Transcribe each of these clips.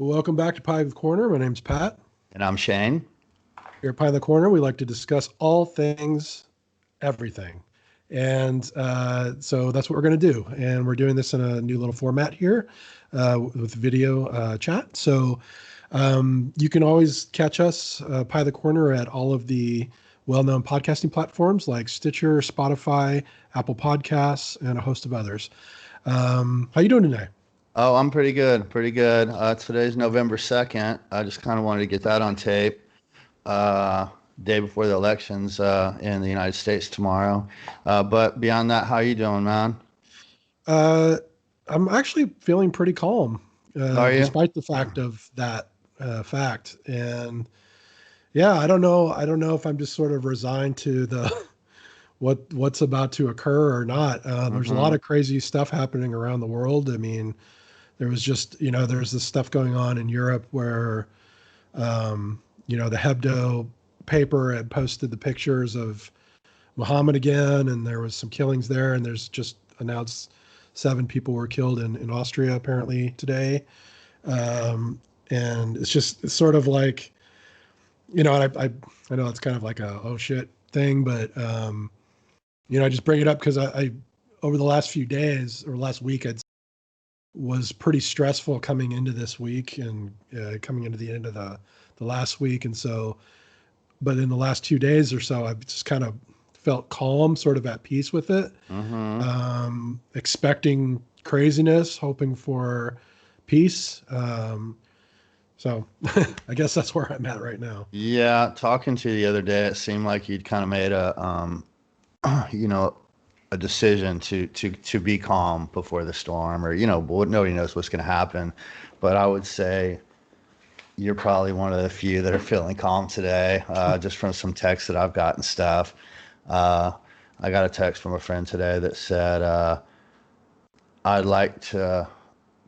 Welcome back to Pie in the Corner. My name's Pat. And I'm Shane. Here at Pie in the Corner, we like to discuss all things, everything. And so that's what we're going to do. And we're doing this in a new little format here with video chat. So you can always catch us, Pie in the Corner, at all of the well-known podcasting platforms like Stitcher, Spotify, Apple Podcasts, and a host of others. How you doing today? Oh, I'm pretty good. Pretty good. Today's November 2nd. I just kind of wanted to get that on tape. Day before the elections in the United States tomorrow. But beyond that, how you doing, man? I'm actually feeling pretty calm, Are you? despite the fact of that fact. And yeah, I don't know. I don't know if I'm just sort of resigned to the what's about to occur or not. There's a lot Mm-hmm. of crazy stuff happening around the world. I mean, there was just, there's this stuff going on in Europe where, the Hebdo paper had posted the pictures of Muhammad again, and there was some killings there, and there's just announced 7 people were killed in Austria apparently today. And it's sort of like, I know it's kind of like a oh shit thing, but I just bring it up because I over the last few days or last week was pretty stressful coming into this week and coming into the end of the last week. And so, but in the last 2 days or so, I've just kind of felt calm, sort of at peace with it, Mm-hmm. expecting craziness, hoping for peace. So I guess that's where I'm at right now. Yeah, talking to you the other day, it seemed like you'd kind of made you know, a decision to be calm before the storm, or nobody knows what's going to happen. But I would say you're probably one of the few that are feeling calm today, just from some texts that I've gotten stuff. Uh, I got a text from a friend today that said, "I'd like to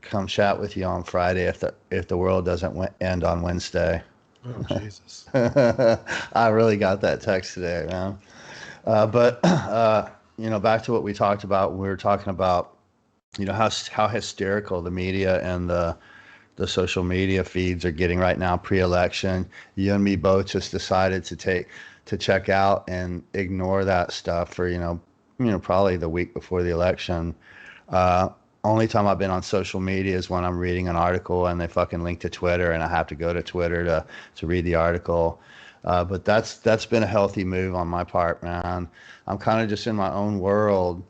come chat with you on Friday if the world doesn't end on Wednesday." Oh, Jesus. I really got that text today, man. But back to what we talked about. We were talking about, how hysterical the media and the social media feeds are getting right now pre-election. You and me both just decided to check out and ignore that stuff for probably the week before the election. Uh, Only time I've been on social media is when I'm reading an article and they fucking link to Twitter and I have to go to Twitter to read the article. But that's been a healthy move on my part, man. I'm kind of just in my own world,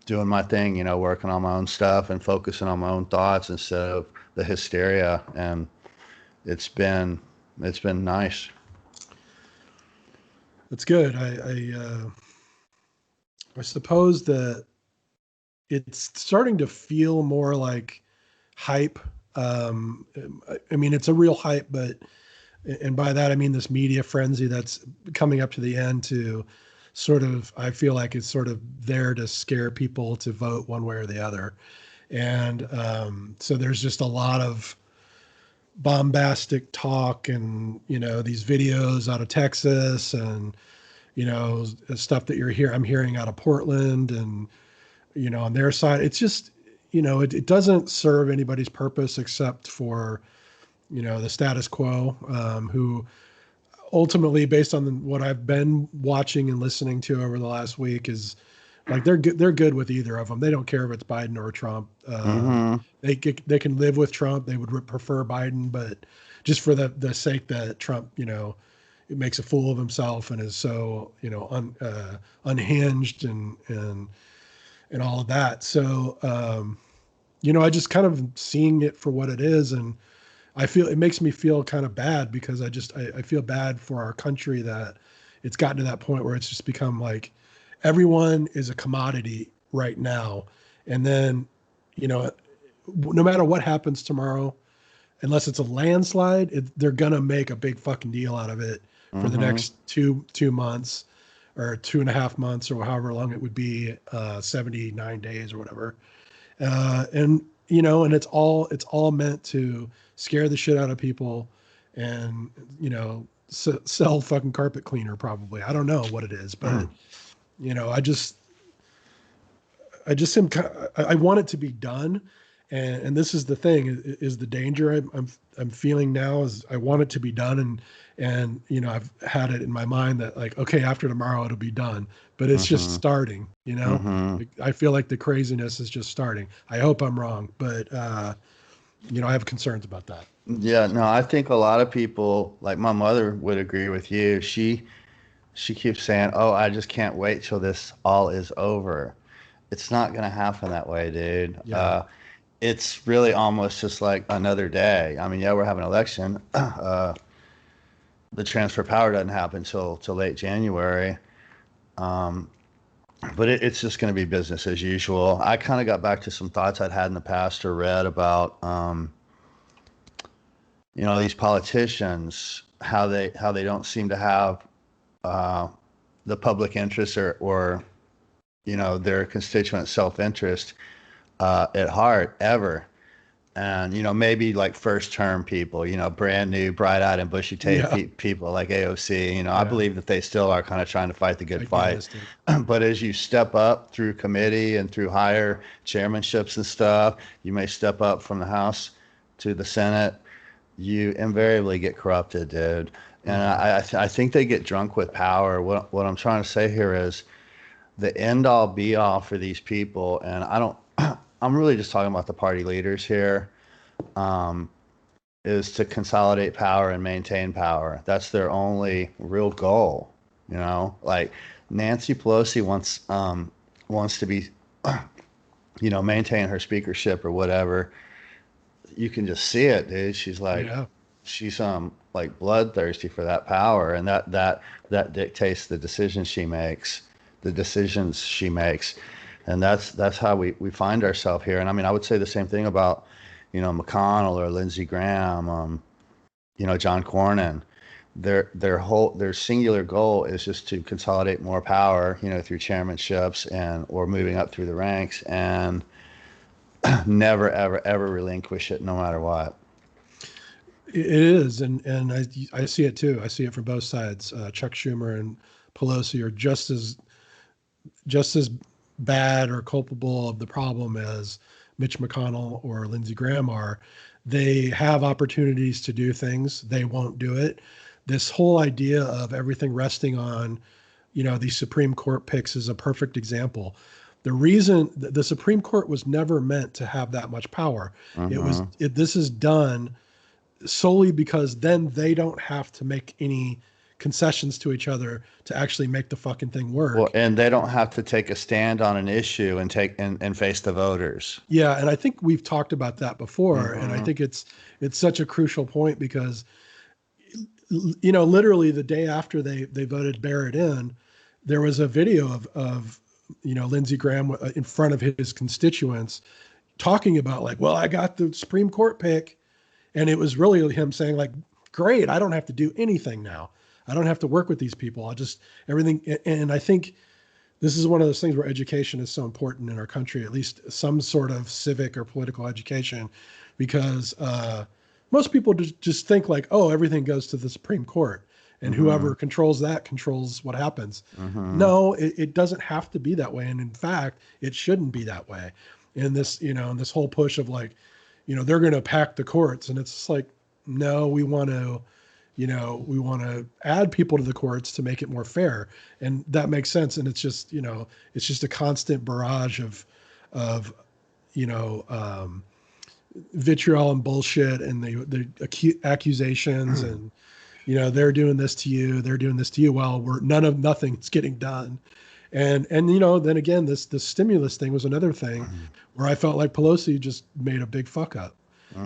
doing my thing, working on my own stuff and focusing on my own thoughts instead of the hysteria. And it's been it's been nice. That's good. I suppose that it's starting to feel more like hype. I mean, it's a real hype, but and by that I mean this media frenzy that's coming up to the end to sort of, I feel like it's sort of there to scare people to vote one way or the other. And so there's just a lot of bombastic talk and these videos out of Texas and stuff that I'm hearing out of Portland and on their side. It's just, it doesn't serve anybody's purpose except for, the status quo, who ultimately, based on what I've been watching and listening to over the last week, is like they're good with either of them. They don't care if it's Biden or Trump. Mm-hmm. They can live with Trump. They would prefer Biden, but just for the sake that Trump, it makes a fool of himself and is so unhinged and all of that. So I just kind of seeing it for what it is, and I feel it makes me feel kind of bad because I feel bad for our country that it's gotten to that point where it's just become like everyone is a commodity right now. And then, no matter what happens tomorrow, unless it's a landslide, they're gonna make a big fucking deal out of it for the Mm-hmm. next two months or 2.5 months or however long it would be, 79 days or whatever. And and it's all meant to scare the shit out of people, and sell fucking carpet cleaner probably. I don't know what it is, but you know, I just I want it to be done, And this is the thing is the danger I'm feeling now is I want it to be done. And, you know, I've had it in my mind that like, okay, after tomorrow it'll be done, but it's just Mm-hmm. starting, you know, Mm-hmm. like, I feel like the craziness is just starting. I hope I'm wrong, but, you know, I have concerns about that. Yeah, no, I think a lot of people, like my mother, would agree with you. She keeps saying, "Oh, I just can't wait till this all is over." It's not gonna happen that way, dude. Yeah. It's really almost just like another day. I mean, yeah, we're having an election. The transfer of power doesn't happen till late January. Um, but it's just going to be business as usual. I kind of got back to some thoughts I'd had in the past or read about, you know, these politicians, how they don't seem to have uh, the public interest or you know their constituent self interest at heart ever. And you know maybe like first term people, you know, brand new bright eyed and bushy tailed Yeah. people like AOC, you know, I Yeah. believe that they still are kind of trying to fight the good fight. Idealistic. But as you step up through committee and through higher chairmanships and stuff, you may step up from the House to the Senate, you invariably get corrupted, dude. And Mhm. I think they get drunk with power. What I'm trying to say here is the end all be all for these people, and I don't I'm really just talking about the party leaders here, um, is to consolidate power and maintain power. That's their only real goal. You know, like Nancy Pelosi wants to be, you know, maintain her speakership or whatever. You can just see it, dude. Yeah. She's like bloodthirsty for that power, and that dictates the decisions she makes, and that's how we find ourselves here. And I mean, I would say the same thing about, you know, McConnell or Lindsey Graham, you know, John Cornyn. Their singular goal is just to consolidate more power, you know, through chairmanships and or moving up through the ranks, and never ever ever relinquish it, no matter what. It is, and I see it too. I see it from both sides. Chuck Schumer and Pelosi are just as bad or culpable of the problem as Mitch McConnell or Lindsey Graham are. They have opportunities to do things, they won't do it. This whole idea of everything resting on, you know, these Supreme Court picks is a perfect example. The reason the Supreme Court was never meant to have that much power. Hmm. This is done solely because then they don't have to make any concessions to each other to actually make the fucking thing Well, work. and they don't have to take a stand on an issue and and face the voters. Yeah, and I think we've talked about that before, and I Hmm. think it's such a crucial point because you know, literally the day after they voted Barrett in, there was a video of you know Lindsey Graham in front of his constituents talking about like, well, I got the Supreme Court pick, and it was really him saying like, great, I don't have to do anything now. I don't have to work with these people. I'll just everything. And I think this is one of those things where education is so important in our country, at least some sort of civic or political education, because most people just think like, oh, everything goes to the Supreme Court, and Hmm. whoever controls that controls what happens. Hmm. No, it doesn't have to be that way, and in fact, it shouldn't be that way. In this, you know, in this whole push of like, you know, they're going to pack the courts, and it's like, no, we want to, you know, we want to add people to the courts to make it more fair, and that makes sense. And it's just, you know, it's just a constant barrage of you know, vitriol and bullshit, and accusations, and you know, they're doing this to you, they're doing this to you, while we're nothing's getting done. And you know, then again, this stimulus thing was another thing where I felt like Pelosi just made a big fuck up.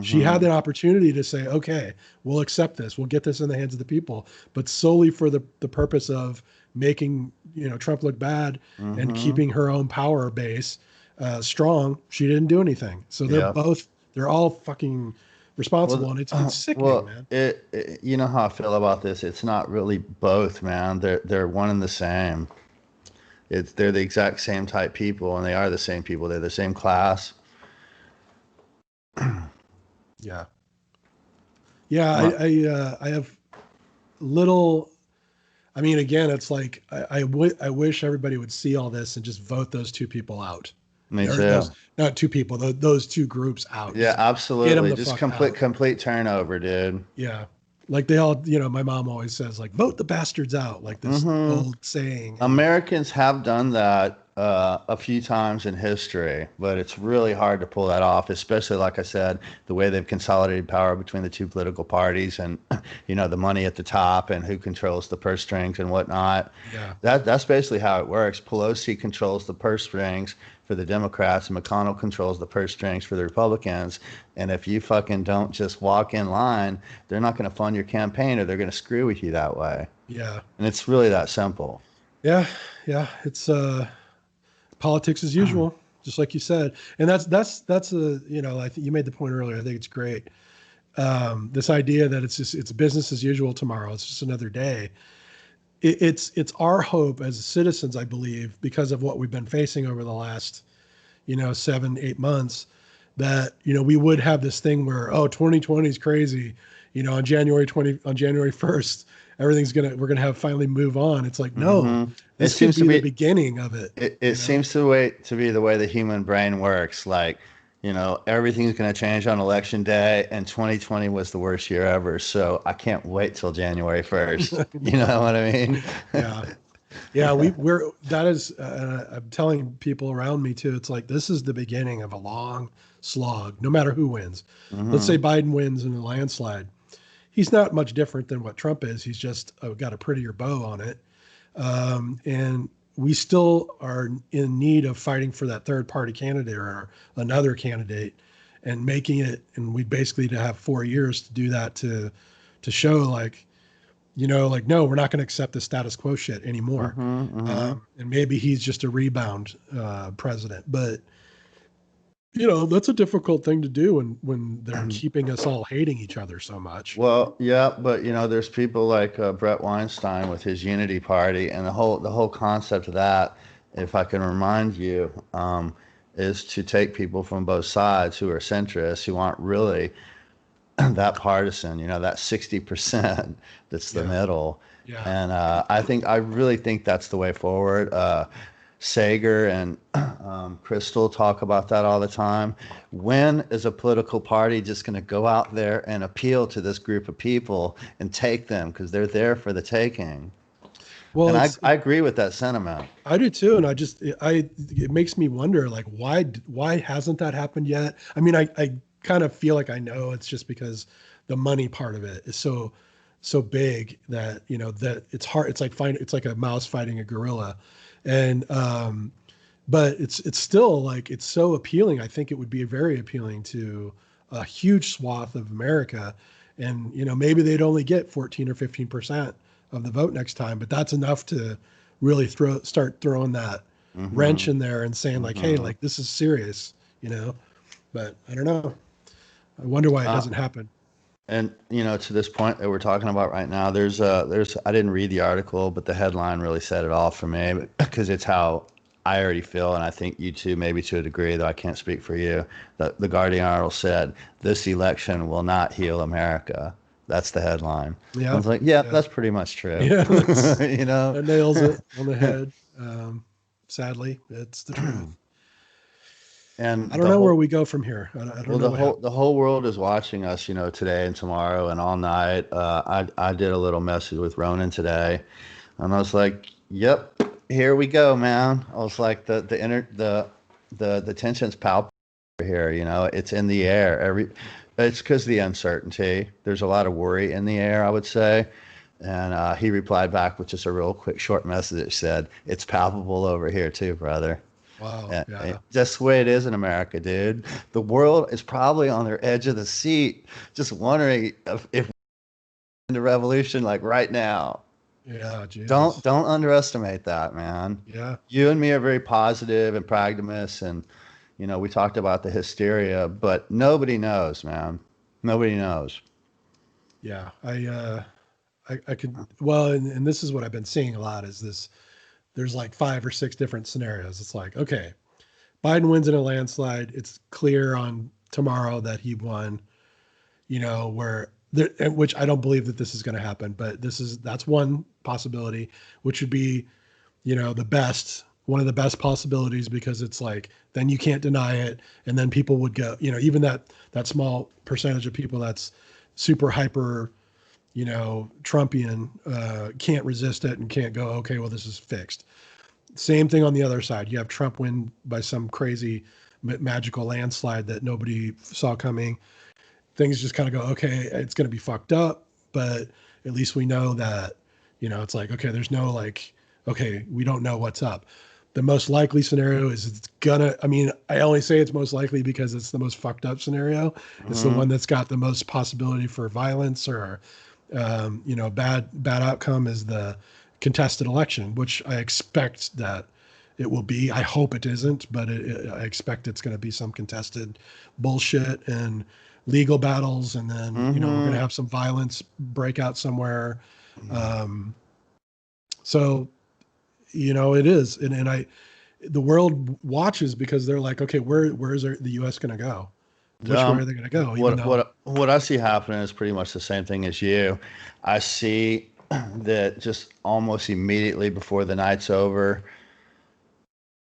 She had Hmm. that opportunity to say, okay, we'll accept this, we'll get this in the hands of the people, but solely for the purpose of making, you know, Trump look bad and Hmm. keeping her own power base strong. She didn't do anything. So Yeah. they're all fucking Well, responsible, and it's sickening, well, man. you know how I feel about this. It's not really both, man. They're one and the same. They're the exact same type people, and they are the same people. They're the same class. Yeah, yeah. My, I have little. I mean, again, it's like I wish everybody would see all this and just vote those two people out. Me or too. those, not two people, those two groups out. Yeah, Just get them absolutely. the Just fuck out. complete turnover, dude. Yeah. Like they all, my mom always says, like, vote the bastards out, like this Hmm. old saying. And Americans have done that a few times in history, but it's really hard to pull that off, especially, like I said, the way they've consolidated power between the two political parties and, the money at the top and who controls the purse strings and whatnot. yeah, That's basically how it works. Pelosi controls the purse strings for the Democrats, and McConnell controls the purse strings for the Republicans. And if you fucking don't just walk in line, they're not going to fund your campaign, or they're going to screw with you that way. yeah, And it's really that simple. yeah, yeah. It's politics as usual, just like you said. And that's a, I think you made the point earlier. I think it's great. This idea that it's business as usual tomorrow. It's just another day. It's our hope as citizens, I believe, because of what we've been facing over the last, 7, 8 months, that, we would have this thing where, oh, 2020 is crazy. On January 1st, we're gonna have finally move on. It's like, no, Hmm. It this could seems to be the be beginning of it, it seems to be the way the human brain works. Like, everything's going to change on election day, and 2020 was the worst year ever. So I can't wait till January 1st. You know what I mean? Yeah. Yeah, we're that is. I'm telling people around me too. It's like this is the beginning of a long slog. No matter who wins, let's Hmm. say Biden wins in a landslide. He's not much different than what Trump is. He's just got a prettier bow on it, and we still are in need of fighting for that third party candidate or another candidate, and making it. And we basically to have 4 years to do that to show like like, no, we're not going to accept the status quo shit anymore. Hmm. Hmm. And maybe he's just a rebound president, but that's a difficult thing to do when they're keeping us all hating each other so much. Well, yeah, but there's people like Brett Weinstein with his Unity Party, and the whole concept of that, if I can remind you, is to take people from both sides who are centrists, who aren't really that partisan, that 60% that's the Yeah, middle. yeah, And I really think that's the way forward. Sager and Crystal talk about that all the time. When is a political party just going to go out there and appeal to this group of people and take them because they're there for the taking? well, And I agree with that sentiment. I do too, and it makes me wonder, like, why hasn't that happened yet? I mean, I kind of feel like I know it's just because the money part of it is so big that that it's hard. It's like a mouse fighting a gorilla, and but it's still like it's so appealing. I think it would be very appealing to a huge swath of America, and maybe they'd only get 14 or 15% of the vote next time, but that's enough to really start throwing that wrench Hmm. in there and saying like, hey, Hmm. like this is serious, But I don't know. I wonder why it Uh, hasn't happened. and to this point that we're talking about right now, there's I didn't read the article, but the headline really said it all for me because it's how I already feel, and I think you too, maybe to a degree, though I can't speak for you. The Guardian article said this election will not heal America. That's the headline. I Yeah, was like, yeah, yeah, that's pretty much true. yeah. you know. That nails it on the head. Sadly, it's the truth. I And don't the know where whole we go from here. I don't Well, know the what whole happened. the whole world is watching us, today and tomorrow and all night. I did a little message with Ronan today, and I was like, "Yep, here we go, man." I was like, the tension's palpable here. It's in the air. It's because of the uncertainty. There's a lot of worry in the air, I would say. And he replied back with just a real quick, short message that said, "It's palpable over here too, brother." Wow. Yeah. Just the way it is in America, dude. The world is probably on their edge of the seat, just wondering if we're in the revolution like right now. Yeah. Don't Jesus. don't underestimate that, man. Yeah. You and me are very positive and pragmatists, and we talked about the hysteria, but nobody knows, man. Nobody knows. Yeah. I could, well, and this is what I've been seeing a lot is this, there's like 5 or 6 different scenarios. It's like, okay, Biden wins in a landslide. It's clear on tomorrow that he won, where there, which I don't believe that this is going to happen, but that's one possibility, which would be, the best one of the best possibilities, because it's like, then you can't deny it. And then people would go, even that small percentage of people that's super hyper, Trumpian, can't resist it and can't go, okay, well, this is fixed. Same thing on the other side. You have Trump win by some crazy magical landslide that nobody saw coming. Things just kind of go, okay, it's going to be fucked up, but at least we know that, it's like, okay, there's no like, okay, we don't know what's up. The most likely scenario is I only say it's most likely because it's the most fucked up scenario. Mm-hmm. It's the one that's got the most possibility for violence or, bad outcome, is the contested election, which I expect that it will be. I hope it isn't, but I expect it's going to be some contested bullshit and legal battles. And then, we're going to have some violence break out somewhere. So, it is. And the world watches because they're like, okay, where is the U.S. going to go? Which way are they going to go? What I see happening is pretty much the same thing as you. I see that just almost immediately before the night's over,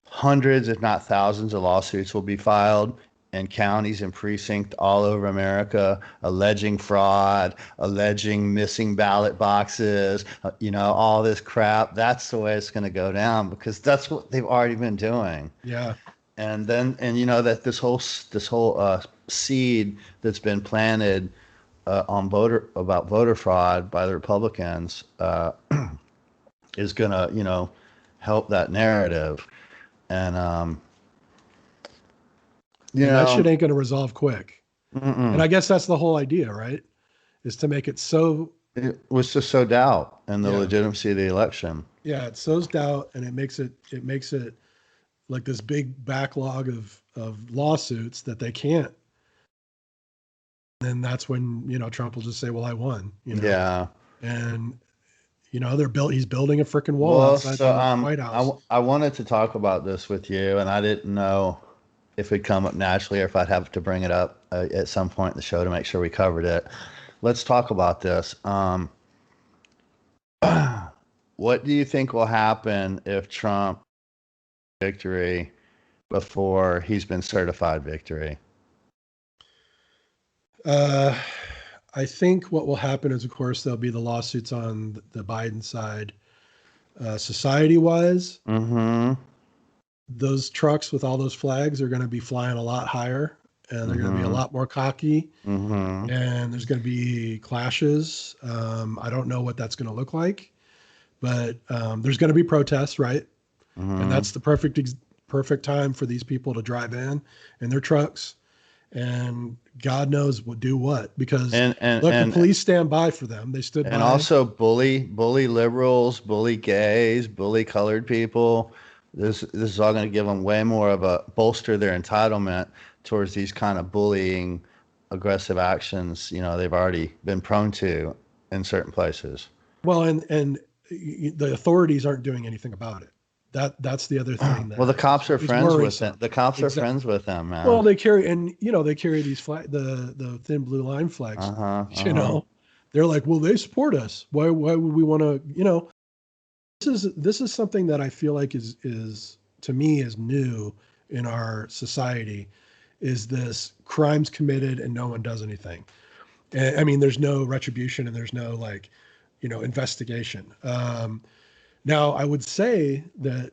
hundreds, if not thousands, of lawsuits will be filed in counties and precincts all over America, alleging fraud, alleging missing ballot boxes, all this crap. That's the way it's going to go down, because that's what they've already been doing. Yeah. And that this whole seed that's been planted about voter fraud by the Republicans is going to, help that narrative. And, that shit ain't going to resolve quick. Mm-mm. And I guess that's the whole idea, right? Is to make it so. It was just sow doubt in the legitimacy of the election. Yeah, it sows doubt, and it makes it like this big backlog of lawsuits that they can't. And then that's when, Trump will just say, well, I won. Yeah. And he's building a freaking wall outside the White House. I wanted to talk about this with you, and I didn't know if it'd come up naturally or if I'd have to bring it up at some point in the show to make sure we covered it. Let's talk about this. What do you think will happen if Trump victory before he's been certified victory? I think what will happen is, of course, there'll be the lawsuits on the Biden side. Society-wise, those trucks with all those flags are going to be flying a lot higher, and they're going to be a lot more cocky, and there's going to be clashes. I don't know what that's going to look like, but there's going to be protests, right? And that's the perfect time for these people to drive in their trucks, and God knows what, because the police stand by for them. They stood by. And also bully liberals, bully gays, bully colored people. This is all going to give them way more of a bolster their entitlement towards these kind of bullying, aggressive actions, they've already been prone to in certain places. Well, and the authorities aren't doing anything about it. That's the other thing. Well, the cops are friends with them. The cops are friends with them, man. Well, they carry these the thin blue line flags. They're like, well, they support us. Why would we want to? This is something that I feel like is to me is new in our society. Is this crimes committed and no one does anything? And, I mean, there's no retribution and there's no investigation. Now, I would say that,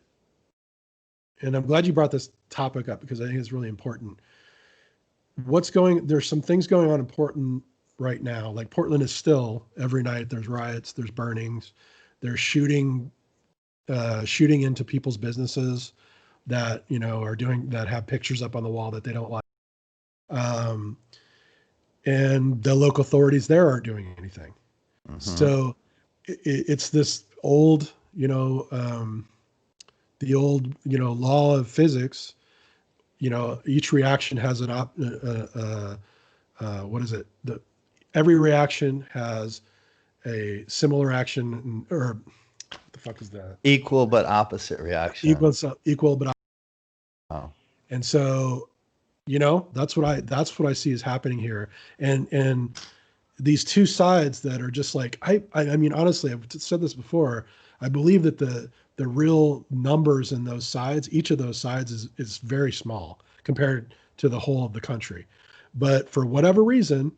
and I'm glad you brought this topic up because I think it's really important. There's some things going on important right now. Like Portland is still, every night there's riots, there's burnings, there's shooting into people's businesses that, that have pictures up on the wall that they don't like. And the local authorities there aren't doing anything. So it's this old, the old, law of physics. Each reaction has what is it? Every reaction has a similar action, or what the fuck is that? Equal but opposite reaction. Equal but opposite. Oh. And so, that's what I see is happening here. And these two sides that are just like, I mean, honestly, I've said this before. I believe that the the real numbers in those sides, each of those sides is very small compared to the whole of the country. But for whatever reason,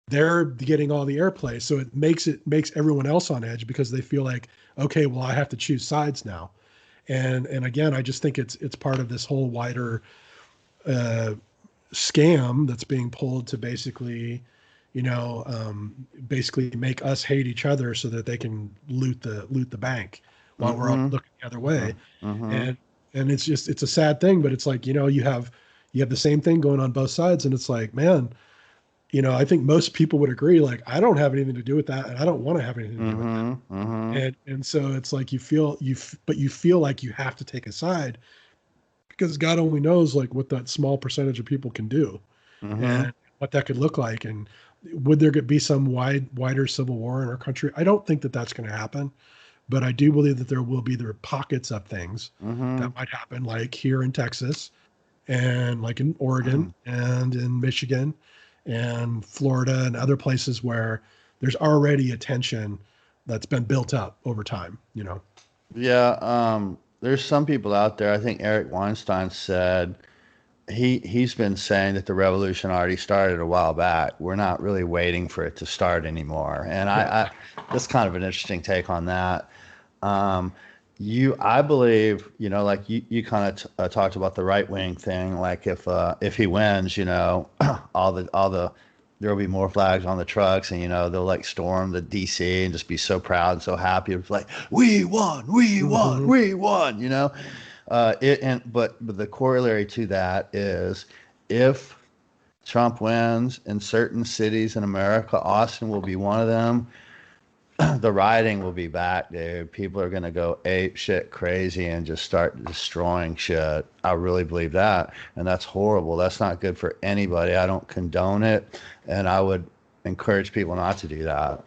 they're getting all the airplay. So it makes everyone else on edge because they feel like, okay, well, I have to choose sides now. And again, I just think it's part of this whole wider uh, scam that's being pulled to basically, basically make us hate each other so that they can loot the bank while we're all Mm-hmm. looking the other way. Mm-hmm. And it's a sad thing, but it's like, you have the same thing going on both sides, and it's like, man, I think most people would agree, like, I don't have anything to do with that, and I don't want to have anything to do with that. Mm-hmm. Mm-hmm. And so it's like but you feel like you have to take a side because God only knows like what that small percentage of people can do Mm-hmm. and what that could look like. And would there be some wider civil war in our country? I don't think that that's going to happen, but I do believe that there will be there pockets of things Mm-hmm. that might happen, like here in Texas and like in Oregon and in Michigan and Florida and other places where there's already a tension that's been built up over time. Yeah, there's some people out there. I think Eric Weinstein said he's been saying that the revolution already started a while back. We're not really waiting for it to start anymore. And Yeah. that's kind of an interesting take on that. Um, I believe, like you kind of talked about the right wing thing. Like if he wins, all the there will be more flags on the trucks, and they'll like storm the DC and just be so proud and so happy. It's like we won, we won, Hmm. we won. But the corollary to that is if Trump wins in certain cities in America, Austin will be one of them. The rioting will be back, dude. People are gonna go ape shit crazy and just start destroying shit. I really believe that, and that's horrible. That's not good for anybody. I don't condone it, and I would encourage people not to do that.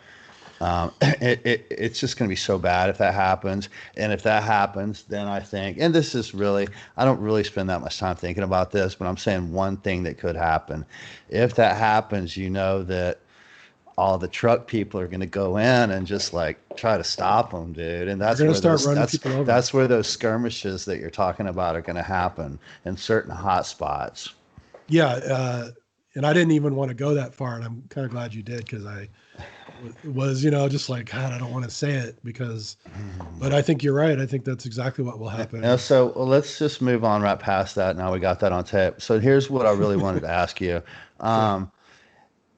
It's just going to be so bad if that happens. And if that happens, then I think, and this is really, I don't really spend that much time thinking about this, but I'm saying one thing that could happen. If that happens, that all the truck people are going to go in and just like try to stop them, dude. And They're that's going to where start those running people over. that's where those skirmishes that you're talking about are going to happen in certain hot spots. Yeah. And I didn't even want to go that far. And I'm kind of glad you did because I was, just like, God, I don't want to say it but I think you're right. I think that's exactly what will happen. So well, let's just move on right past that. Now we got that on tape. So here's what I really wanted to ask you. Sure.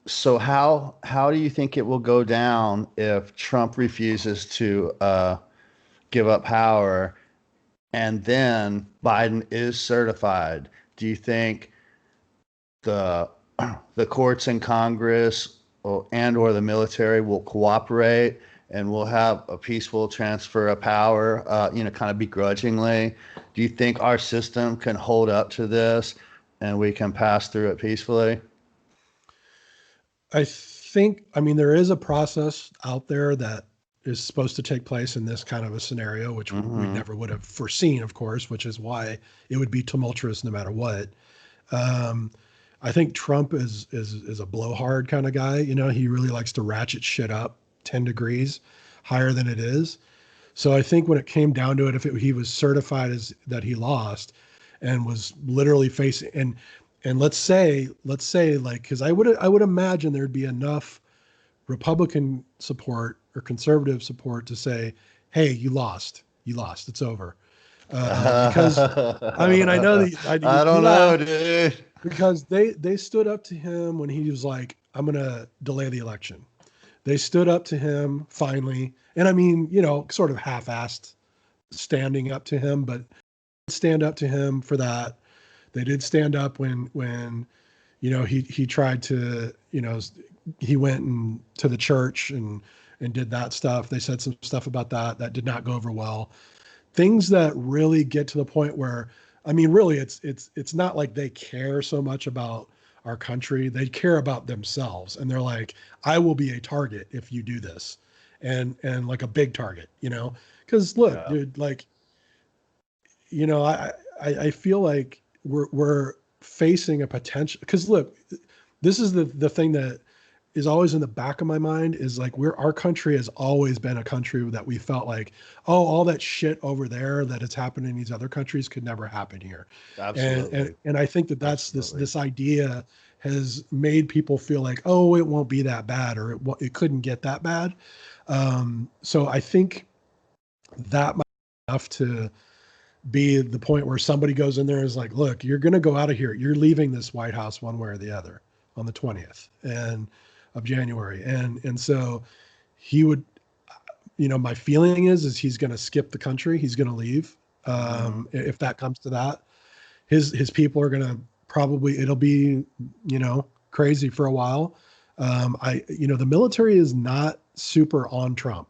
So how do you think it will go down if Trump refuses to give up power and then Biden is certified? Do you think the the courts and Congress or the military will cooperate and we'll have a peaceful transfer of power, kind of begrudgingly? Do you think our system can hold up to this and we can pass through it peacefully? I mean, there is a process out there that is supposed to take place in this kind of a scenario, which we Mm-hmm. never would have foreseen, of course, which is why it would be tumultuous no matter what. Um, I think Trump is a blowhard kind of guy. He really likes to ratchet shit up 10 degrees higher than it is. So I think when it came down to it, if he was certified as that he lost and was literally facing and let's say like because I would imagine there'd be enough Republican support or conservative support to say, hey, you lost, it's over. Because I mean I know that I you don't know, laugh dude. because they stood up to him when he was like, I'm gonna delay the election. They stood up to him finally, and I mean, sort of half-assed standing up to him, but stand up to him for that. They did stand up when he tried to he went and to the church and did that stuff. They said some stuff about that did not go over well. Things that really get to the point where I mean, really, it's not like they care so much about our country. They care about themselves, and they're like, "I will be a target if you do this," and like a big target. Because look, Yeah. dude, like I feel like we're facing a potential. Because look, this is the thing that is always in the back of my mind is like our country has always been a country that we felt like, oh, all that shit over there that has happened in these other countries could never happen here. And Absolutely. I think that that's Absolutely. this idea has made people feel like, oh, it won't be that bad, or it couldn't get that bad. So I think that might be enough to be the point where somebody goes in there and is like, look, you're going to go out of here. You're leaving this White House one way or the other on the 20th and of January. And so he would, my feeling is he's going to skip the country. He's going to leave. Mm-hmm. If that comes to that, his people are going to probably, it'll be, crazy for a while. The military is not super on Trump.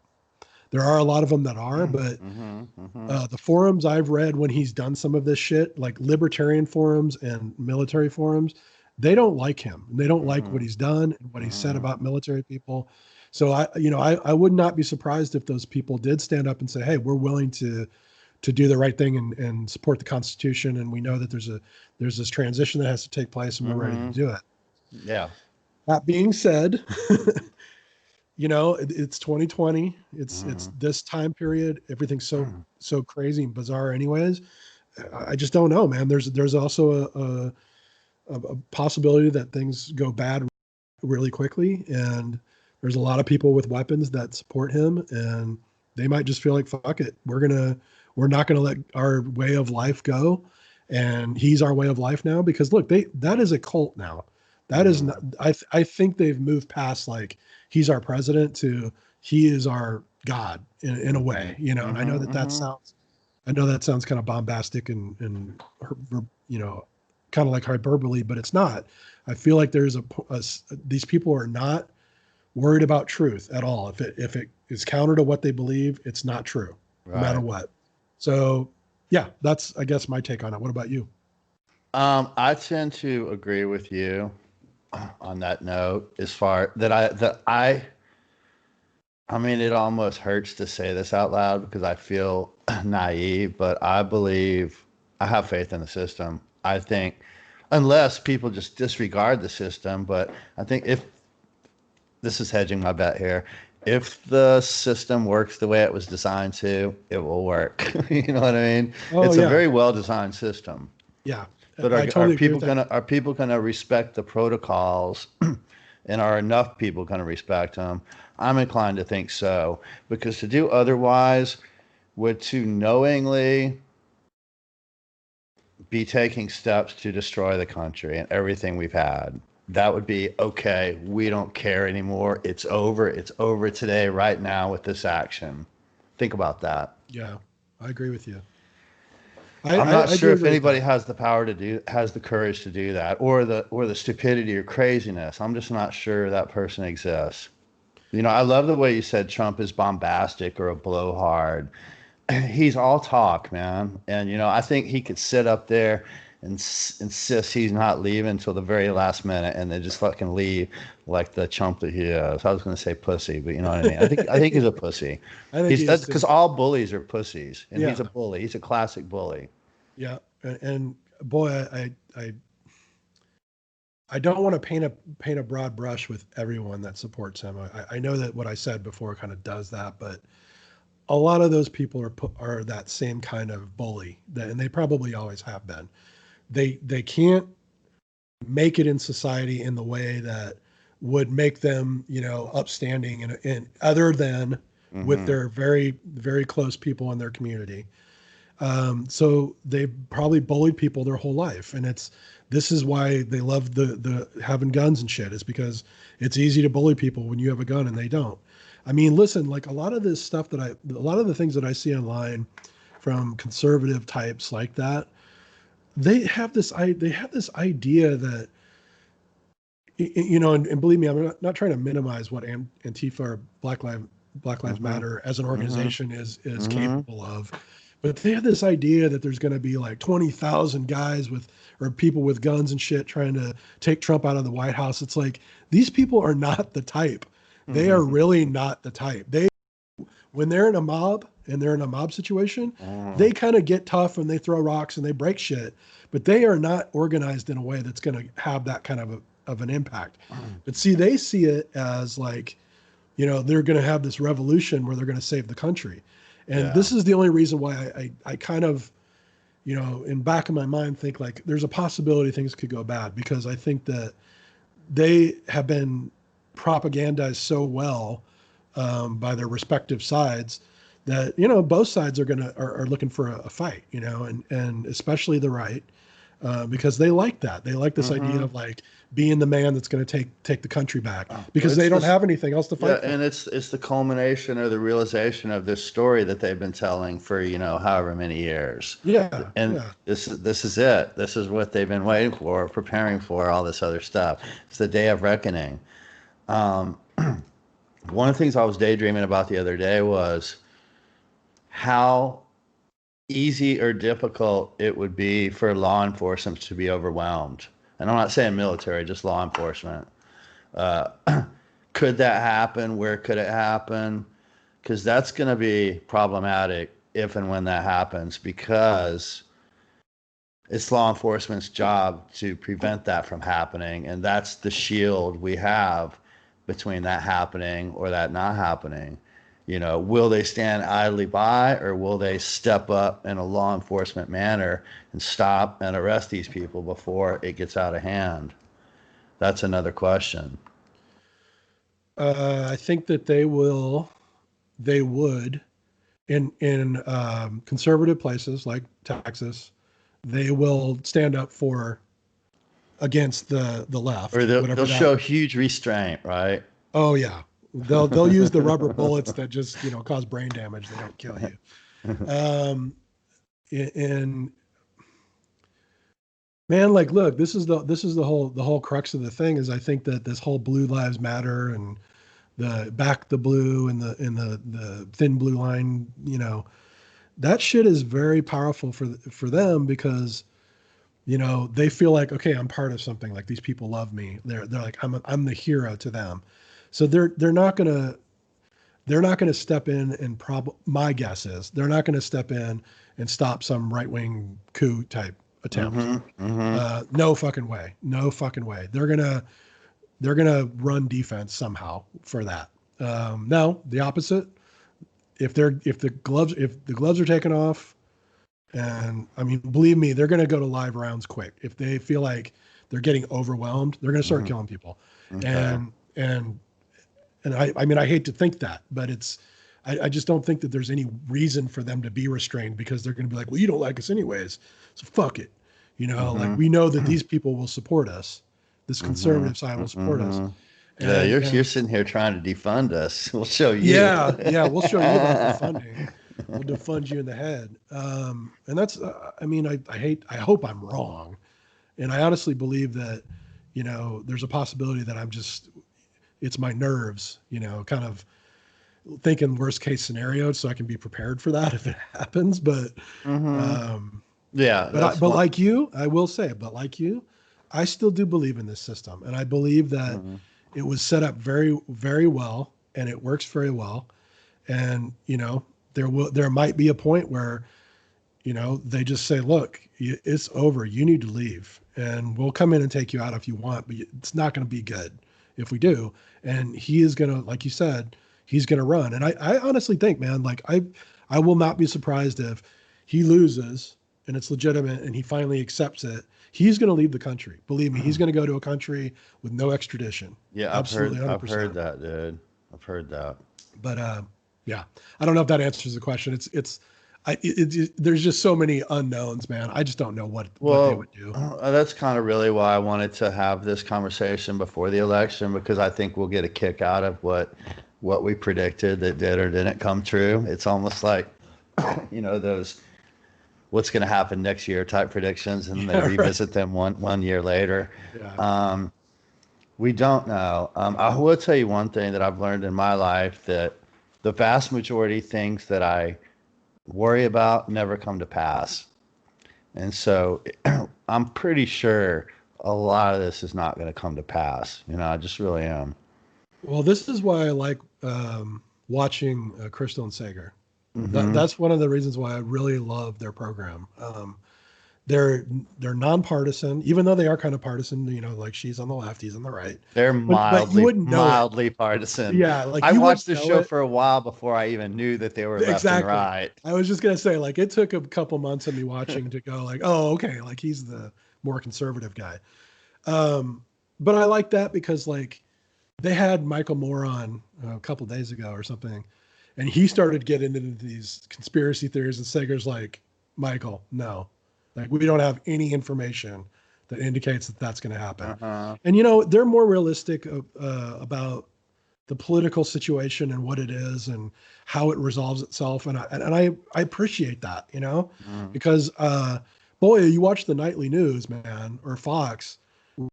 There are a lot of them that are, but Mm-hmm. Mm-hmm. the forums I've read when he's done some of this shit, like libertarian forums and military forums, they don't like him. They don't like Mm-hmm. what he's done and what he said Mm-hmm. about military people. So I would not be surprised if those people did stand up and say, "Hey, we're willing to do the right thing and support the Constitution, and we know that there's this transition that has to take place, and we're ready to Mm-hmm. do it." Yeah. That being said, it's 2020. It's Mm-hmm. this time period. Everything's so crazy and bizarre. Anyways, I just don't know, man. There's also a possibility that things go bad really quickly, and there's a lot of people with weapons that support him, and they might just feel like, fuck it, we're not gonna let our way of life go, and he's our way of life now. Because look, that is a cult now. That is not. Mm-hmm. I think they've moved past like he's our president to he is our God in a Mm-hmm. way, And I know Mm-hmm. that Mm-hmm. sounds kind of bombastic and you know kind of like hyperbole, but it's not. I feel like there's these people are not worried about truth at all. If it is counter to what they believe, it's not true, no matter Right. what. So yeah, that's I guess my take on it. What about you? I tend to agree with you on that note as far I mean, it almost hurts to say this out loud because I feel naive, but I believe I have faith in the system. I think, unless people just disregard the system, but I think if this is hedging my bet here, if the system works the way it was designed to, it will work. You know what I mean? Oh It's a yeah, very well designed system. yeah, But I are totally agree people with that. gonna respect the protocols, and are enough people gonna respect them? I'm inclined to think so, because to do otherwise would to knowingly be taking steps to destroy the country and everything we've had. That would be okay. We don't care anymore. It's over. It's over today, right now, with this action. Think about that. Yeah, I agree with you. I'm not I sure do if agree with anybody that. has the power to do, has the courage to do that, or the stupidity or craziness. I'm just not sure that person exists. I love the way you said Trump is bombastic or a blowhard. He's all talk, man. And I think he could sit up there and insist he's not leaving until the very last minute, and then just fucking leave like the chump that he is. I was going to say pussy, but you know what I mean. I think he's a pussy. I think He's he that's is because too. all bullies are pussies, and he's Yeah, a bully. He's a classic bully. yeah, and boy, I don't want to paint a broad brush with everyone that supports him. I know that what I said before kind of does that, but a lot of those people are that same kind of bully that, and they probably always have been. They can't make it in society in the way that would make them, upstanding and other than with Hmm. their very, very close people in their community. So they probably bullied people their whole life, and this is why they love the having guns and shit. Is because it's easy to bully people when you have a gun and they don't. I mean, listen, like a lot of this stuff a lot of the things that I see online from conservative types like that, they have this idea that and believe me, I'm not trying to minimize what Antifa or Black Lives Hmm. Matter as an Hmm. organization is Hmm. capable of, but they have this idea that there's going to be like 20,000 guys with or people with guns and shit trying to take Trump out of the White House. It's like these people are not the type. They are Hmm. really not the type. They when they're in a mob and they're in a mob situation, Hmm. they kind of get tough and they throw rocks and they break shit, but they are not organized in a way that's going to have that kind of of an impact. But see, they see it as like, they're going to have this revolution where they're going to save the country. And this is the only reason why I kind of, in back of my mind think like there's a possibility things could go bad, because I think that they have been propagandized so well by their respective sides that, both sides are looking for a fight, and especially the right, because they like that. They like this idea of like being the man that's going to take the country back, because they don't have anything else to fight for. And it's the culmination or the realization of this story that they've been telling for, however many years. Yeah. And this is it. This is what they've been waiting for, preparing for, all this other stuff. It's the day of reckoning. One of the things I was daydreaming about the other day was how easy or difficult it would be for law enforcement to be overwhelmed. And I'm not saying military, just law enforcement. Could that happen? Where could it happen? Because that's going to be problematic if and when that happens, because it's law enforcement's job to prevent that from happening. And that's the shield we have between that happening or that not happening. Will they stand idly by, or will they step up in a law enforcement manner and stop and arrest these people before it gets out of hand? That's another question. I think that they would, in conservative places like Texas, they will stand up against the left. Or they'll show huge restraint, right? Oh yeah. They'll use the rubber bullets that just, cause brain damage. They don't kill you. And man, like, look, this is the whole crux of the thing is I think that this whole Blue Lives Matter and the back the blue and the thin blue line, that shit is very powerful for them, because, they feel like, okay, I'm part of something. Like, these people love me. They're like, I'm the hero to them. So they're not gonna step in and my guess is they're not gonna step in and stop some right-wing coup type attempt. No fucking way. No fucking way. They're gonna run defense somehow for that. No, the opposite. If the gloves are taken off, and I mean, believe me, they're gonna go to live rounds quick. If they feel like they're getting overwhelmed, they're gonna start killing people. Okay. And I mean, I hate to think that, but I just don't think that there's any reason for them to be restrained, because they're going to be like, well, you don't like us anyways, so fuck it. Like, we know that these people will support us. This conservative side will support us. And, you're sitting here trying to defund us. We'll show you. Yeah, we'll show you about defunding. We'll defund you in the head. And that's, I mean, I hope I'm wrong. And I honestly believe that, there's a possibility that it's my nerves, kind of thinking worst case scenario, so I can be prepared for that if it happens. But but like you, I will say, I still do believe in this system, and I believe that it was set up very, very well, and it works very well. And there might be a point where they just say, look, it's over, you need to leave, and we'll come in and take you out if you want, but it's not going to be good if we do. And he is going to, like you said, he's going to run. And I honestly think, man, like I will not be surprised if he loses and it's legitimate and he finally accepts it. He's going to leave the country. Believe me, he's going to go to a country with no extradition. Yeah, absolutely. I've heard that, dude. I've heard that. But yeah, I don't know if that answers the question. There's just so many unknowns, man. I just don't know what they would do. That's kind of really why I wanted to have this conversation before the election, because I think we'll get a kick out of what we predicted that did or didn't come true. It's almost like, those what's going to happen next year type predictions, and they revisit them one year later. Yeah. We don't know. I will tell you one thing that I've learned in my life, that the vast majority of things that I worry about never come to pass. And so I'm pretty sure a lot of this is not going to come to pass. I just really am. Well, this is why I like watching Crystal and Sager. That's one of the reasons why I really love their program. They're nonpartisan, even though they are kind of partisan. You know, like she's on the left, he's on the right. They're But you wouldn't know it. mildly partisan. Yeah, like I you watched wouldn't the know show it. for a while before I even knew that they were left and Exactly. right. I was just gonna say, like, it took a couple months of me watching to go, like, oh, okay, like he's the more conservative guy. Um, but I like that because like they had Michael Moore on a couple days ago or something, and he started getting into these conspiracy theories, and Sager's like, Michael, no, like we don't have any information that indicates that that's going to happen. Uh-huh. And you know, they're more realistic about the political situation and what it is and how it resolves itself. And I appreciate that, you know, Mm. because boy, you watch the nightly news, man, or Fox,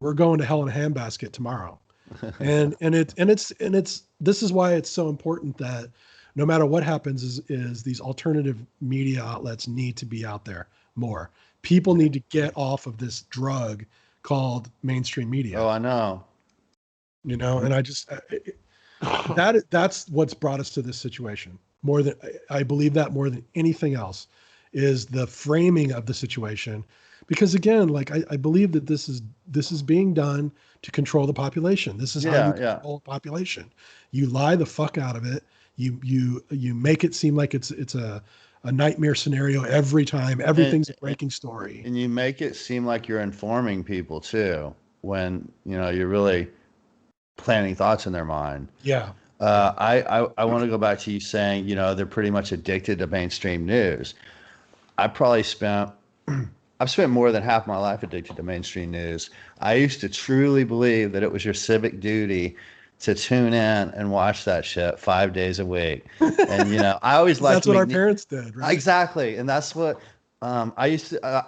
we're going to hell in a handbasket tomorrow. And it's this is why it's so important that no matter what happens is these alternative media outlets need to be out there more. People need to get off of this drug called mainstream Oh, media, I know. you know, and I just that's what's brought us to this situation more than I believe that more than anything else is the framing of the situation. Because again, like I believe that this is being done to control the population. This is how you Yeah, yeah. control a population. You lie the fuck out of it. You make it seem like it's a nightmare scenario every time. And Everything's a breaking story. and you make it seem like you're informing people too, when you're really planting thoughts in their mind. Yeah. I want to go back to you saying, they're pretty much addicted to mainstream news. I probably spent, I've spent more than half my life addicted to mainstream news. I used to truly believe that it was your civic duty to tune in and watch that shit 5 days a week. And, I always 'Cause liked that's what our parents did, right? Exactly. And that's what I used to,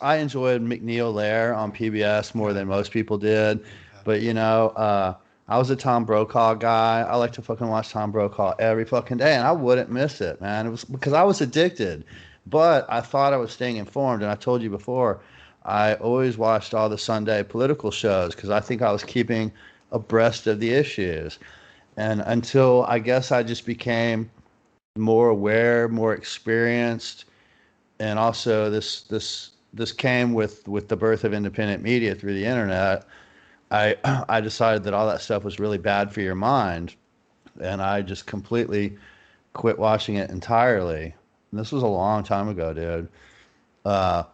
I enjoyed McNeil Lair on PBS more than most people did. Yeah. But, I was a Tom Brokaw guy. I like to fucking watch Tom Brokaw every fucking day, and I wouldn't miss it, man. It was because I was addicted, but I thought I was staying informed. And I told you before, I always watched all the Sunday political shows because I think I was keeping abreast of the issues. And until I guess I just became more aware, more experienced, and also this came with the birth of independent media through the internet. I I decided that all that stuff was really bad for your mind, and I just completely quit watching it entirely. And this was a long time ago, dude. Uh,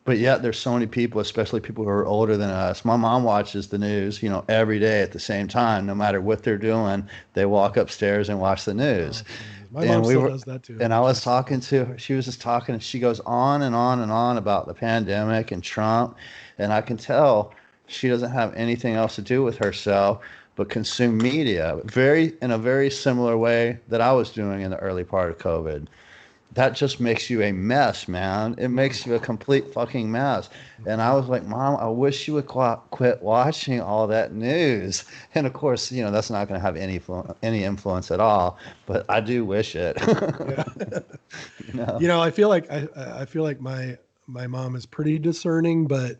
but yet there's so many people, especially people who are older than us. My mom watches the news, every day at the same time, no matter what they're doing. They walk upstairs and watch the news. Oh, Jesus. My And mom we still were, does that too. and I was talking to her. She was just talking, and she goes on and on and on about the pandemic and Trump. And I can tell she doesn't have anything else to do with herself but consume media in a very similar way that I was doing in the early part of COVID. That just makes you a mess, man. It makes you a complete fucking mess. And I was like, Mom, I wish you would quit watching all that news. And of course, that's not going to have any influence at all. But I do wish it. Yeah. you know? I feel like I feel like my mom is pretty discerning, but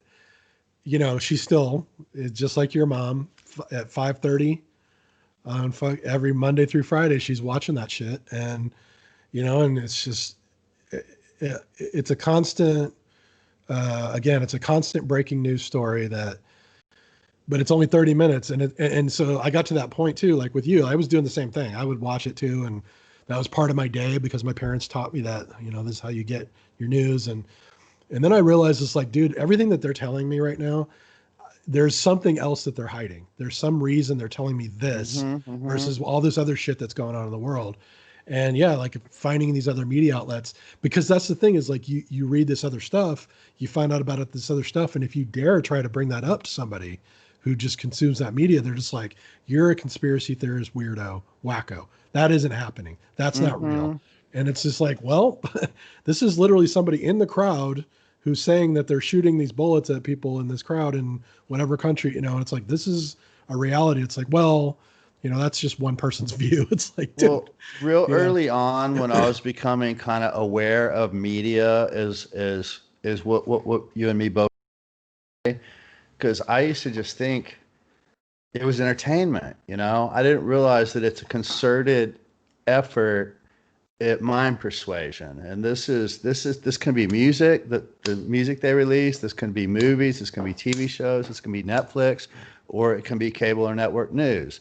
she's still it's just like your mom at 5:30 on every Monday through Friday. She's watching that shit, and and it's just it's a constant. Again, it's a constant breaking news story but it's only 30 minutes, and so I got to that point too. Like with you, I was doing the same thing. I would watch it too, and that was part of my day because my parents taught me that this is how you get your news. And then I realized it's like, dude, everything that they're telling me right now, there's something else that they're hiding. There's some reason they're telling me this Hmm. Hmm. versus all this other shit that's going on in the world. And yeah, like finding these other media outlets, because that's the thing is like you read this other stuff, you find out about it, this other stuff. And if you dare try to bring that up to somebody who just consumes that media, they're just like, you're a conspiracy theorist, weirdo, wacko. That isn't happening. That's not real. Hmm. And it's just like, well, this is literally somebody in the crowd who's saying that they're shooting these bullets at people in this crowd in whatever country, and it's like, this is a reality. It's like, well, that's just one person's view. It's like, dude, Well, real yeah, early on when I was becoming kind of aware of media is what you and me both, because I used to just think it was entertainment. I didn't realize that it's a concerted effort mind persuasion. And this can be music, the music they release. This can be movies. This can be TV shows. This can be Netflix, or it can be cable or network news.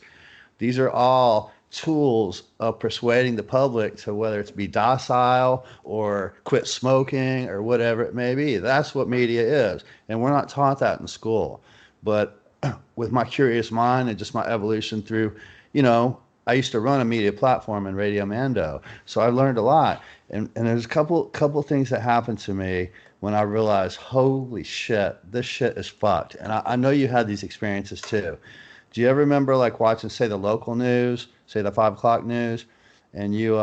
These are all tools of persuading the public to, whether it's be docile or quit smoking or whatever it may be. That's what media is. And we're not taught that in school. But with my curious mind and just my evolution through, I used to run a media platform in Radio Mando. So I learned a lot. And there's a couple things that happened to me when I realized, holy shit, this shit is fucked. And I know you had these experiences too. Do you ever remember like watching, say, the local news, say the 5 o'clock news, and you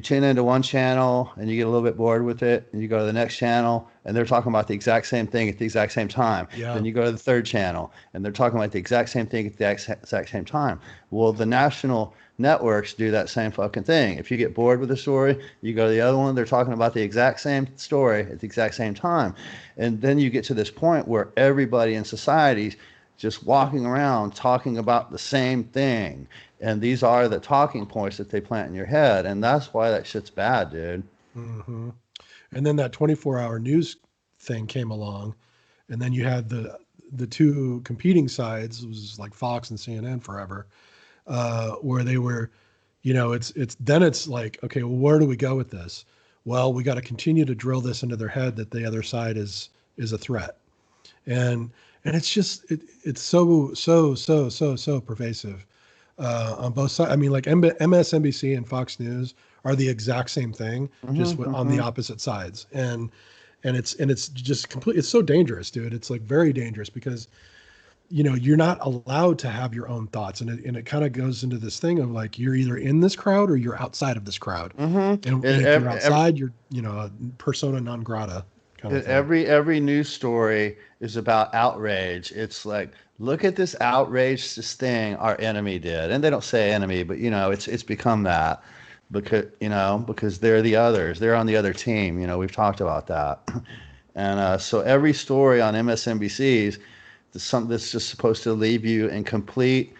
tune into one channel and you get a little bit bored with it, and you go to the next channel and they're talking about the exact same thing at the exact same time. Yeah. Then you go to the third channel and they're talking about the exact same thing at the exact same time. Well, the national networks do that same fucking thing. If you get bored with a story, you go to the other one, they're talking about the exact same story at the exact same time. And then you get to this point where everybody in society's just walking around talking about the same thing. And these are the talking points that they plant in your head. And that's why that shit's bad, dude. Mm-hmm. And then that 24-hour news thing came along. And then you had the two competing sides, it was like Fox and CNN forever, where they were, it's like, okay, well, where do we go with this? Well, we got to continue to drill this into their head that the other side is a threat. And it's just, it's so pervasive on both sides. I mean, like MSNBC and Fox News are the exact same thing, just on the opposite sides. And it's just complete. It's so dangerous, dude. It's like very dangerous because, you're not allowed to have your own thoughts. And it kind of goes into this thing of like, you're either in this crowd or you're outside of this crowd. And if you're outside, you're, a persona non grata. Every news story is about outrage. It's like, look at this outrageous thing our enemy did, and they don't say enemy, but it's become that because they're the others. They're on the other team. We've talked about that, and so every story on MSNBC's is something that's just supposed to leave you in complete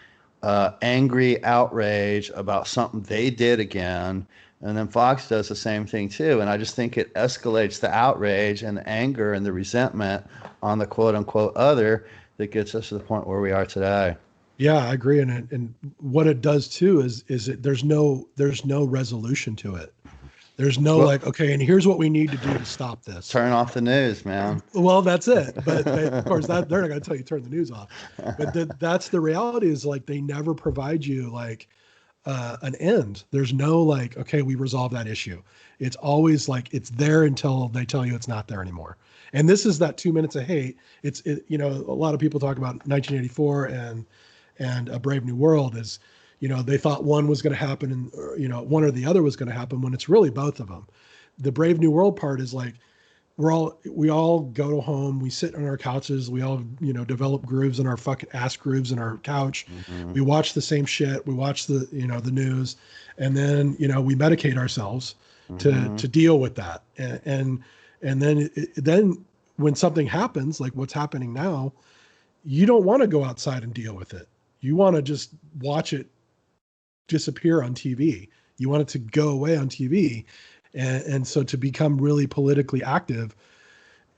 angry outrage about something they did again. And then Fox does the same thing too. And I just think it escalates the outrage and the anger and the resentment on the quote unquote other that gets us to the point where we are today. Yeah, I agree. And what it does too is there's no resolution to it. There's no okay, and here's what we need to do to stop this. Turn off the news, man. Well, that's it. But of course, they're not going to tell you turn the news off. But that's the reality is like they never provide you like an end. There's no like, okay, we resolve that issue. It's always like it's there until they tell you it's not there anymore. And this is that 2 minutes of hate. A lot of people talk about 1984 and A Brave New World is, they thought one was going to happen and, one or the other was going to happen when it's really both of them. The Brave New World part is like, we all go home, we sit on our couches, we all, develop grooves in our fucking ass grooves in our couch. Mm-hmm. We watch the same shit. We watch the news, and then, we medicate ourselves to deal with that. And then when something happens, like what's happening now, you don't want to go outside and deal with it. You want to just watch it disappear on TV. You want it to go away on TV. And so to become really politically active,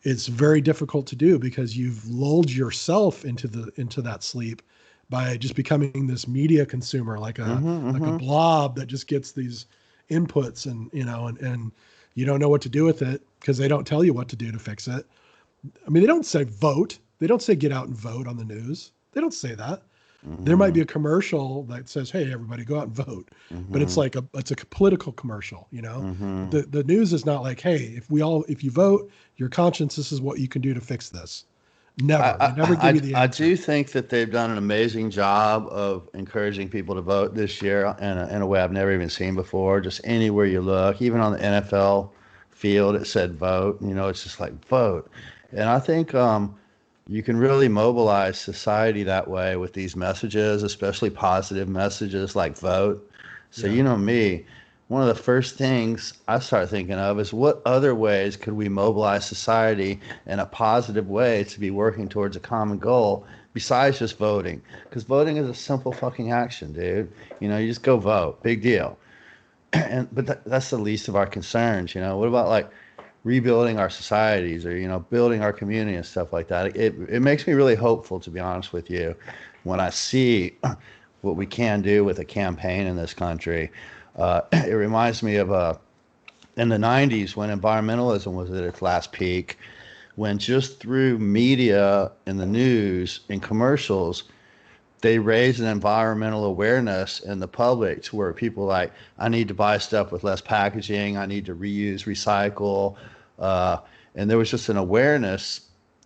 it's very difficult to do because you've lulled yourself into that sleep by just becoming this media consumer, like a blob that just gets these inputs and you don't know what to do with it because they don't tell you what to do to fix it. I mean, they don't say vote. They don't say get out and vote on the news. They don't say that. Mm-hmm. There might be a commercial that says, "Hey, everybody, go out and vote," but it's like it's a political commercial. The news is not like, "Hey, if you vote, your conscience, this is what you can do to fix this." Never. They never give you the answer. I do think that they've done an amazing job of encouraging people to vote this year in a way I've never even seen before. Just anywhere you look, even on the NFL field, it said vote. It's just like vote, and I think. You can really mobilize society that way with these messages, especially positive messages like vote. So, me, one of the first things I start thinking of is what other ways could we mobilize society in a positive way to be working towards a common goal besides just voting? Because voting is a simple fucking action, dude. You just go vote. Big deal. but that's the least of our concerns. What about like rebuilding our societies, or building our community and stuff like that? It makes me really hopeful, to be honest with you, when I see what we can do with a campaign in this country. It reminds me of in the 90s, when environmentalism was at its last peak, when just through media and the news and commercials, they raised an environmental awareness in the public to where people like, I need to buy stuff with less packaging, I need to reuse, recycle. And there was just an awareness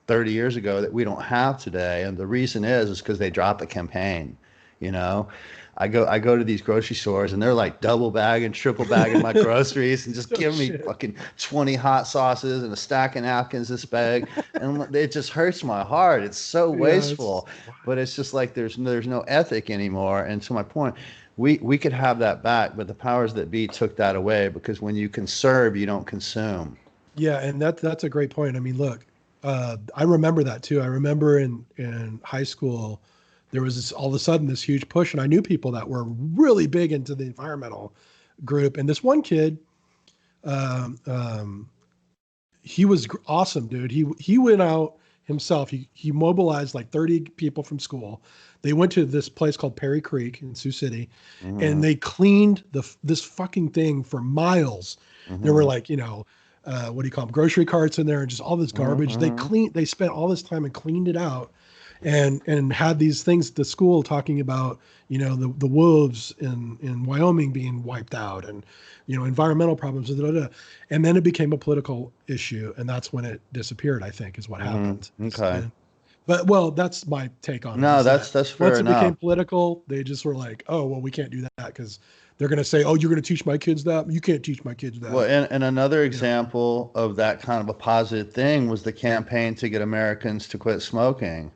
30 years ago that we don't have today. And the reason is because they dropped the campaign. you know I go to these grocery stores, and they're like double bagging, triple bagging my groceries, and just giving me fucking 20 hot sauces and a stack of napkins this bag, and it just hurts my heart. It's so wasteful. But it's just like there's no ethic anymore. And to my point, we could have that back, but the powers that be took that away, because when you conserve, you don't consume. Yeah, and that's a great point. I mean, look, I remember that too. I remember in high school, there was all of a sudden this huge push, and I knew people that were really big into the environmental group. And this one kid, um, um, he was awesome, dude. He went out himself. He mobilized like 30 people from school. They went to this place called Perry Creek in Sioux City, and they cleaned this fucking thing for miles. There were like, what do you call them? Grocery carts in there and just all this garbage. They spent all this time and cleaned it out, and had these things at the school talking about, the wolves in Wyoming being wiped out, and, environmental problems. And then it became a political issue, and that's when it disappeared, I think, is what happened. Okay. But well, that's my take on it. No, that's fair Once it enough. became political, they just were like, oh, well, we can't do that because they're going to say, oh, you're going to teach my kids that? You can't teach my kids that. Well, and another example of that kind of a positive thing was the campaign to get Americans to quit smoking.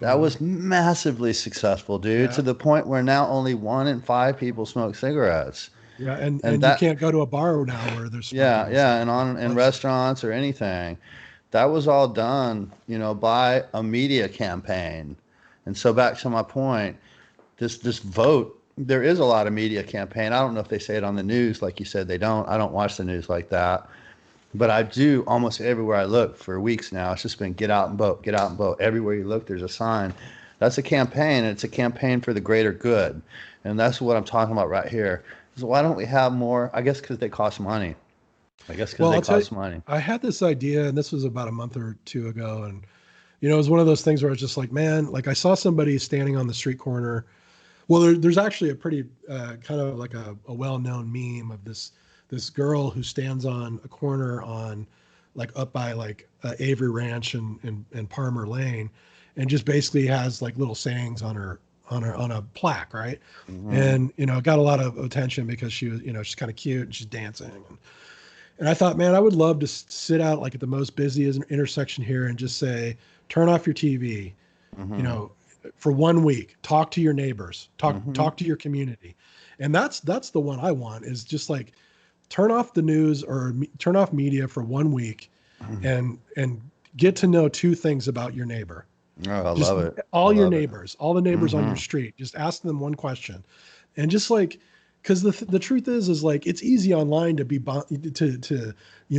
That was massively successful, dude, to the point where now only 1 in 5 people smoke cigarettes. Yeah, and you can't go to a bar now where there's smoking. And in restaurants or anything. That was all done, by a media campaign. And so back to my point, this vote, there is a lot of media campaign. I don't know if they say it on the news, like you said, they don't. I don't watch the news like that. But I do almost everywhere I look for weeks now. It's just been get out and vote, get out and vote. Everywhere you look, there's a sign. That's a campaign, and it's a campaign for the greater good. And that's what I'm talking about right here. So why don't we have more? I guess because they cost money. Money. I had this idea, and this was about a month or two ago, and it was one of those things where I was just like, man, like I saw somebody standing on the street corner. Well, there's actually a pretty kind of like a well-known meme of this girl who stands on a corner on like up by like Avery Ranch and Palmer Lane, and just basically has like little sayings on a plaque, right? And got a lot of attention because she was, she's kind of cute and she's dancing. And I thought, man, I would love to sit out like at the most busiest intersection here and just say, turn off your TV, for 1 week, talk to your neighbors, talk to your community. And that's the one I want, is just like turn off the news or turn off media for 1 week and get to know 2 things about your neighbor. Oh, I love it. All your neighbors, all the neighbors on your street, just ask them one question. And just like, because the truth is like it's easy online to be to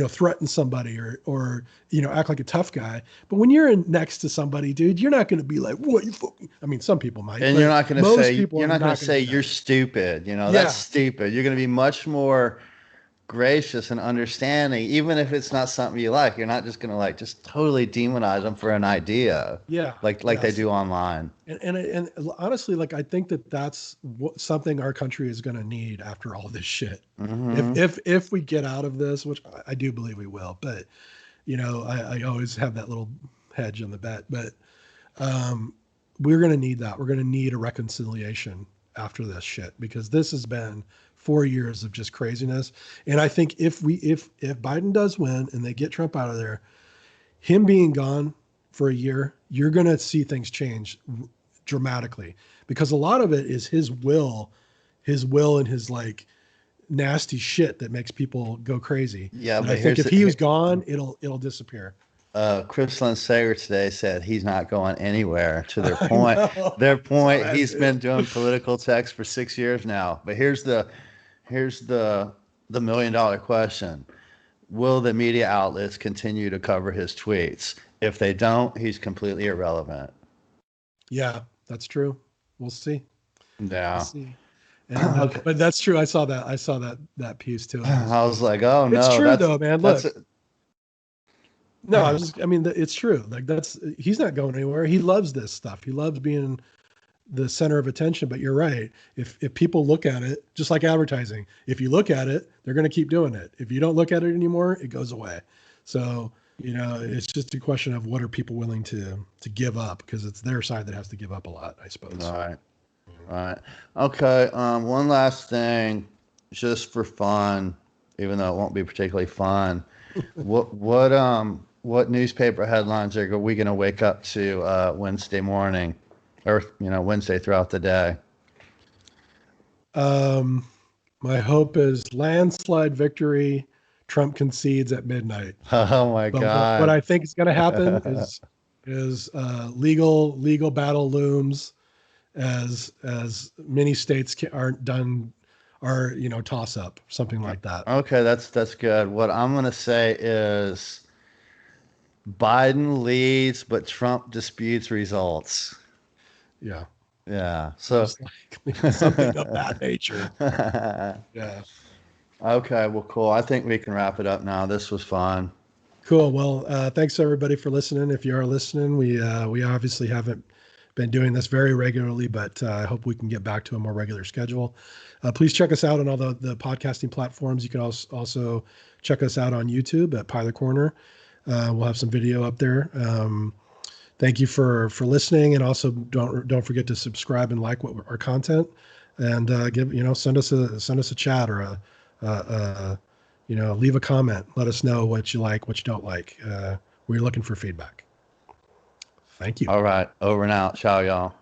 threaten somebody or act like a tough guy, but when you're next to somebody, dude, you're not going to be like, what you fucking. I mean, some people might, and you're not going to say you're stupid. That's stupid. You're going to be much more gracious and understanding, even if it's not something you like. You're not just going to like just totally demonize them for an idea. Yeah, like they do online. And honestly, like I think that's something our country is going to need after all this shit. If we get out of this, which I do believe we will, but I always have that little hedge on the bet. But we're going to need that. We're going to need a reconciliation after this shit, because this has been 4 years of just craziness. And I think if Biden does win and they get Trump out of there, him being gone for a year, you're going to see things change dramatically, because a lot of it is his will and his like nasty shit that makes people go crazy. Yeah. And but I think if he was gone, it'll disappear. Chris Sager today said he's not going anywhere. To their point, he's been doing political text for 6 years now. But here's the here's the $1 million question. Will the media outlets continue to cover his tweets? If they don't, he's completely irrelevant. Yeah, that's true. We'll see. We'll Yeah. see. And Okay. but that's true. I saw that piece too. I was like, oh It's no, true though, man. that's Look, no, I mean, it's true. Like he's not going anywhere. He loves this stuff. He loves being the center of attention. But you're right. If people look at it, just like advertising, if you look at it, they're going to keep doing it. If you don't look at it anymore, it goes away. So, it's just a question of what are people willing to give up, because it's their side that has to give up a lot, I suppose. all right. All right. Okay. One last thing, just for fun, even though it won't be particularly fun. What newspaper headlines are we going to wake up to Wednesday morning, or Wednesday throughout the day? My hope is landslide victory. Trump concedes at midnight. Oh my But God. what I think is going to happen is legal battle looms as many states aren't done, are toss up, something like that. Okay, that's good. What I'm going to say is Biden leads, but Trump disputes results. Yeah, Yeah. So just like something of that nature. Yeah. okay, well, cool. I think we can wrap it up now. This was fun. Cool. Well, thanks everybody for listening. If you are listening, we obviously haven't been doing this very regularly, but I hope we can get back to a more regular schedule. Please check us out on all the podcasting platforms. You can also check us out on YouTube at Pie the Corner. We'll have some video up there. Thank you for listening, and also don't forget to subscribe and like our content, and send us a chat or leave a comment. Let us know what you like, what you don't like. We're looking for feedback. Thank you. All right, over and out. Ciao, y'all.